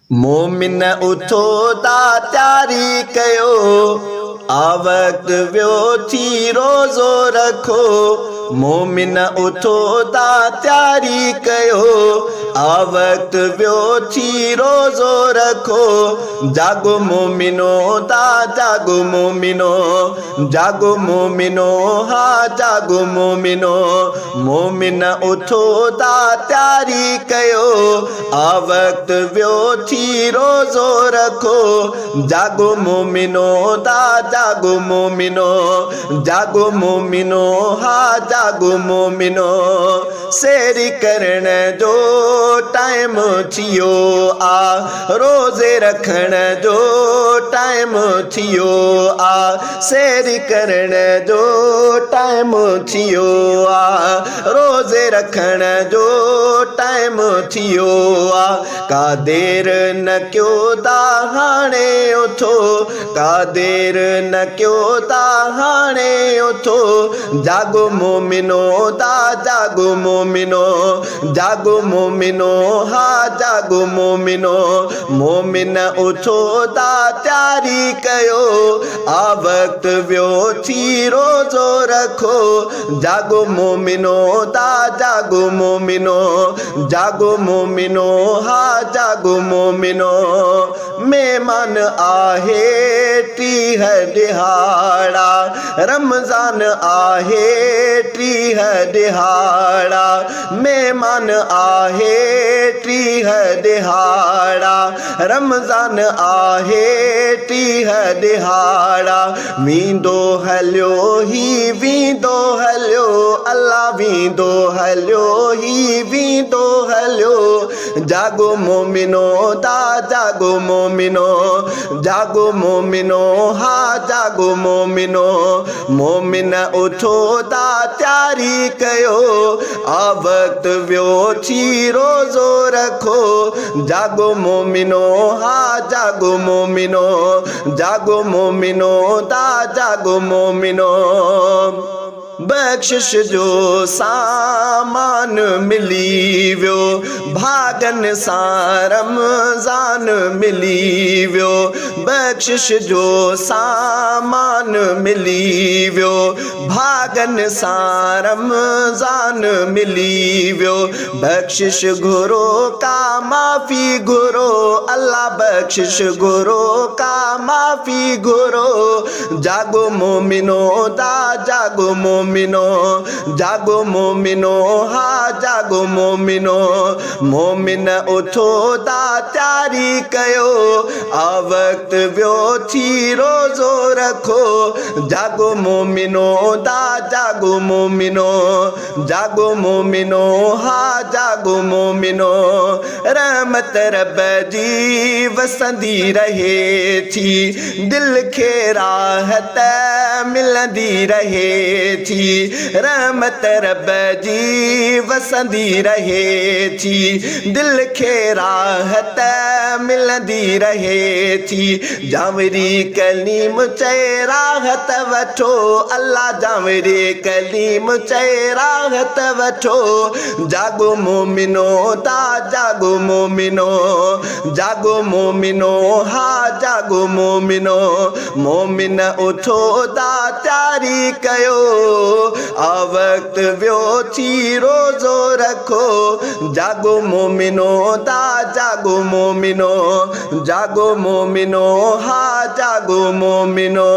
मोमिन उथो ता तैयारी कयो आ वक्त व्यो थी रोज़ो रखो। मोमिन उथो ता तैयारी कयो आ वक्त व्यो थी रोज़ो रखो। जागो मोमिनो ता जागो मोमिनो, जागो मोमिनो हा जागो मोमिनो। मोमिन उथो ता तैयारी कयो आ वक्त व्यो थी रोज़ो रखो। जागो मोमिनो ता जागो मोमिनो, जागो मोमिनो हा जागो मोमिनो। सेरी करण जो टाइम थियो आ, रोज़े रखण जो टाइम थियो आ। सेरी करण जो टाइम थियो आ, रोज़े रखण जो टाइम थियो आ। का देर न क्यो ता हाणे उथो, का देर न क्यो ता हाणे उथो। जागो मोमिनो ता जागो मोमिनो, जागो मोमिनो हा जागो मोमिनो। मोमिन उथो ता तैयारी कयो आ वक्त व्यो थी रोज़ो रखो। जागो मोमिनो ता जागो मोमिनो, जागो मोमिनो हा जागो मोमिनो। मेहमान आहे टीह दिहाड़ा, रमज़ान आहे टीह दिहाड़ा। मेहमान आहे टीह दिहाड़ा, रमज़ान आहे टीह दिहाड़ा। वींदो हलियो ही वींदो हलियो, अल्लाह वींदो हलियो ही वींदो हलियो। जागो मोमिनो ता जागो मोमिनो, जागो मोमिनो हा जागो मोमिनो। मोमिन उथो ता तैयारी कयो आ वक्त व्यो थी रोज़ो रखो। जागो मोमिनो हा जागो मोमिनो, जागो मोमिनो ता जागो मोमिनो। बख्शिश जो सामान मिली व्यो, भागन सां रमज़ान मिली व्यो। बख्शिश जो सामान मिली व्यो, भागन सां रमज़ान मिली व्यो। बख्शिश घुरो का माफ़ी घुरो, अल्लाह बख्शिश घुरो का माफ़ी घुरो। जागो मोमिनो ता जागो मोमिनो, जागो मोमिनो हा जागो मोमिनो। मोमिन उथो ता तैयारी कयो आ वक्त व्यो थी रोज़ो रखो। जागो मोमिनो ता जागो मोमिनो, जागो मोमिनो हा जागो मोमिनो। रहमत रब जी वसंदी रहे थी, दिल खे राहत मिलंदी रहे थी। रहमत रब जी वसंदी रहे थी, दिल खे राहत मिलंदी रहे थी। जावरी कलीम चए राहत वठो, अल्लाह जावरी कलीम चए राहत वठो। जागो मोमिनो ता जागो मोमिनो, जागो मोमिनो हा जागो मोमिनो। मोमिन उथो ता तैयारी कयो आ वक्त व्यो थी रोज़ो रखो। जागो मोमिनो ता जागो मोमिनो, जागो मोमिनो हा जागो मोमिनो।